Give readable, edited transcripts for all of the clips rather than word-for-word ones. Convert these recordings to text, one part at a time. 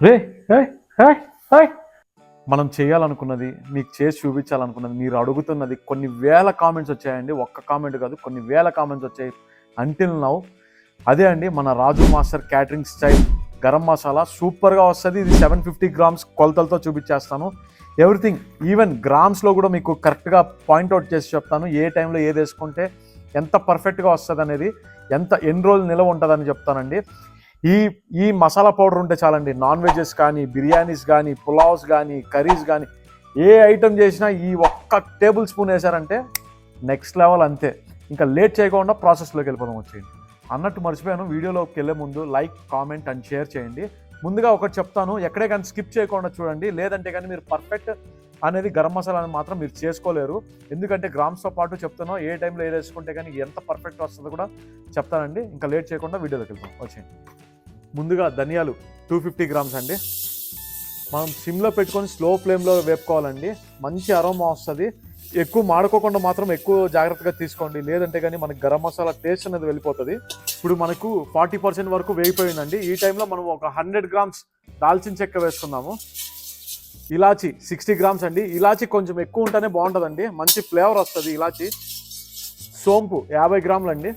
రే hi hi hi మనం చేయాలనుకున్నది, మీకు చేసి చూపించాలనుకున్నది, మీరు అడుగుతున్నది కొన్ని వేల కామెంట్స్ వచ్చాయండి. ఒక్క కామెంట్ కాదు, కొన్ని వేల కామెంట్స్ వచ్చాయి అంటిల్ నౌ. అదే అండి మన Raju master catering style garam masala సూపర్గా వస్తుంది. ఇది 750 గ్రామ్స్ కొలతలతో చూపించేస్తాను. ఎవ్రీథింగ్ ఈవెన్ గ్రామ్స్లో కూడా మీకు కరెక్ట్గా పాయింట్అవుట్ చేసి చెప్తాను. ఏ టైంలో ఏది వేసుకుంటే ఎంత పర్ఫెక్ట్గా వస్తుంది అనేది, ఎన్ని రోజులు నిలవ ఉంటుందని చెప్తానండి. ఈ మసాలా పౌడర్ ఉంటే చాలండి. నాన్ వెజెస్ కానీ, బిర్యానీస్ కానీ, పులావ్స్ కానీ, కర్రీస్ కానీ, ఏ ఐటెం చేసినా ఈ ఒక్క టేబుల్ స్పూన్ వేసారంటే నెక్స్ట్ లెవెల్. అంతే. ఇంకా లేట్ చేయకుండా ప్రాసెస్లోకి వెళ్ళిపోదాం. వచ్చేయండి. అన్నట్టు మర్చిపోయాను, వీడియోలోకి వెళ్ళే ముందు లైక్, కామెంట్ అండ్ షేర్ చేయండి. ముందుగా ఒకటి చెప్తాను, ఎక్కడే కానీ స్కిప్ చేయకుండా చూడండి. లేదంటే కానీ మీరు పర్ఫెక్ట్ అనేది గరం మసాలాని మాత్రం మీరు చేసుకోలేరు. ఎందుకంటే గ్రామ్స్తో పాటు చెప్తాను, ఏ టైంలో ఏది వేసుకుంటే కానీ ఎంత పర్ఫెక్ట్ వస్తుందో కూడా చెప్తానండి. ఇంకా లేట్ చేయకుండా వీడియోలోకి వెళ్తాం. వచ్చేయండి. ముందుగా ధనియాలు 250 గ్రామ్స్ అండి. మనం సిమ్లో పెట్టుకొని స్లో ఫ్లేమ్లో వేపుకోవాలండి. మంచి అరోమా వస్తుంది. ఎక్కువ మాడుకోకుండా మాత్రం ఎక్కువ జాగ్రత్తగా తీసుకోండి, లేదంటే కానీ మనకి గరం మసాలా టేస్ట్ అనేది వెళ్ళిపోతుంది. ఇప్పుడు మనకు 40% వరకు వేగిపోయిందండి. ఈ టైంలో మనం ఒక 100 గ్రామ్స్ దాల్చిన చెక్క వేసుకుందాము. ఇలాచి 60 గ్రామ్స్ అండి. ఇలాచి కొంచెం ఎక్కువ ఉంటేనే బాగుంటుందండి, మంచి ఫ్లేవర్ వస్తుంది ఇలాచి. సోంపు 50 గ్రాములు అండి.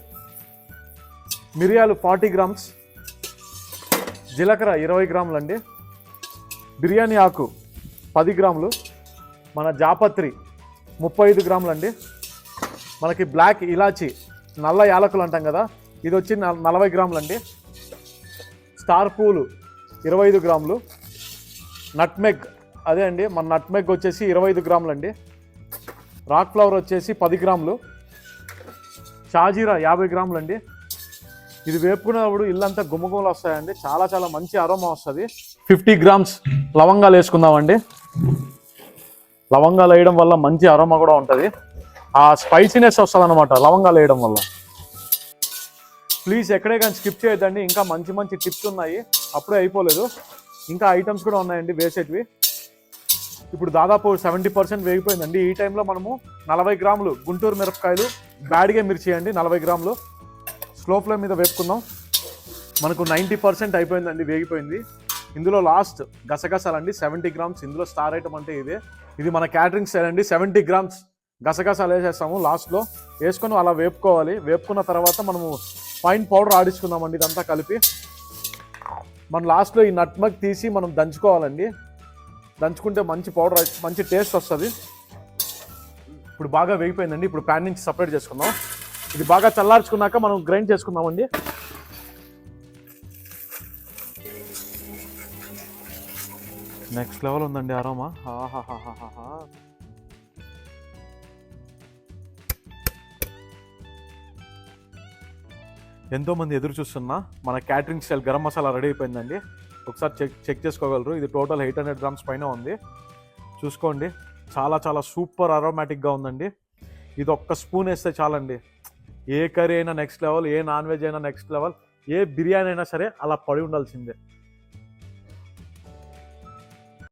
మిరియాలు 40 గ్రామ్స్. జీలకర్ర 20 గ్రాములు అండి. బిర్యానీ ఆకు 10 గ్రాములు. మన జాపత్రి 35 గ్రాములు అండి. మనకి బ్లాక్ ఇలాచి, నల్ల యాలకులు అంటాం కదా, ఇది వచ్చి 40 గ్రాములు అండి. స్టార్ పూలు 25 గ్రాములు. నట్మెగ్, అదే అండి మన నట్మెగ్ వచ్చేసి 25 గ్రాములు అండి. రాక్ ఫ్లవర్ వచ్చేసి 10 గ్రాములు. షాజీరా 50 గ్రాములు అండి. ఇది వేపుకునేప్పుడు ఇల్లంతా గుమ్మగుమ్మలు వస్తాయండి, చాలా చాలా మంచి అరోమా వస్తుంది. 50 గ్రామ్స్ లవంగాలు వేసుకుందామండి. లవంగాలు వేయడం వల్ల మంచి అరోమా కూడా ఉంటుంది, ఆ స్పైసీనెస్ వస్తుంది అనమాట లవంగాలు వేయడం వల్ల. ప్లీజ్ ఎక్కడే కానీ స్కిప్ చేయొద్దండి, ఇంకా మంచి మంచి టిప్స్ ఉన్నాయి, అప్పుడే అయిపోలేదు, ఇంకా ఐటమ్స్ కూడా ఉన్నాయండి వేసేటివి. ఇప్పుడు దాదాపు 70% వేగిపోయిందండి. ఈ టైంలో మనము 40 గ్రాములు గుంటూరు మిరపకాయలు, బ్యాడిగే మిర్చి అండి 40 గ్రాములు స్లో ఫ్లేమ్ మీద వేపుకుందాం. మనకు 90% అయిపోయిందండి, వేగిపోయింది. ఇందులో లాస్ట్ గసగసాలండి 70 గ్రామ్స్. ఇందులో స్టార్ ఐటమ్ అంటే ఇదే. ఇది మన క్యాటరింగ్ స్టైల్ అండి. 70 గ్రామ్స్ గసగసాలు వేసేస్తాము లాస్ట్లో. వేసుకొని అలా వేపుకోవాలి. వేపుకున్న తర్వాత మనము ఫైన్ పౌడర్ ఆడించుకుందామండి ఇదంతా కలిపి. మనం లాస్ట్లో ఈ నట్మగ్ తీసి మనం దంచుకోవాలండి. దంచుకుంటే మంచి పౌడర్, మంచి టేస్ట్ వస్తుంది. ఇప్పుడు బాగా వేగిపోయిందండి. ఇప్పుడు ప్యాన్ నుంచి సపరేట్ చేసుకుందాం. ఇది బాగా చల్లార్చుకున్నాక మనం గ్రైండ్ చేసుకుందామండి. నెక్స్ట్ లెవెల్ ఉందండి అరోమా. ఆహాహాహాహా. ఎంతోమంది ఎదురు చూస్తున్నా మన catering style garam masala ready అయిపోయిందండి. ఒకసారి చెక్ చేసుకోగలరు. ఇది టోటల్ 800 గ్రామ్స్ పైన ఉంది, చూసుకోండి. చాలా చాలా సూపర్ అరోమాటిక్గా ఉందండి. ఇది ఒక్క స్పూన్ వేస్తే చాలండి, ఏ కర్రీ అయినా నెక్స్ట్ లెవెల్, ఏ నాన్ వెజ్ అయినా నెక్స్ట్ లెవెల్, ఏ బిర్యానీ అయినా సరే అలా పడి ఉండాల్సిందే.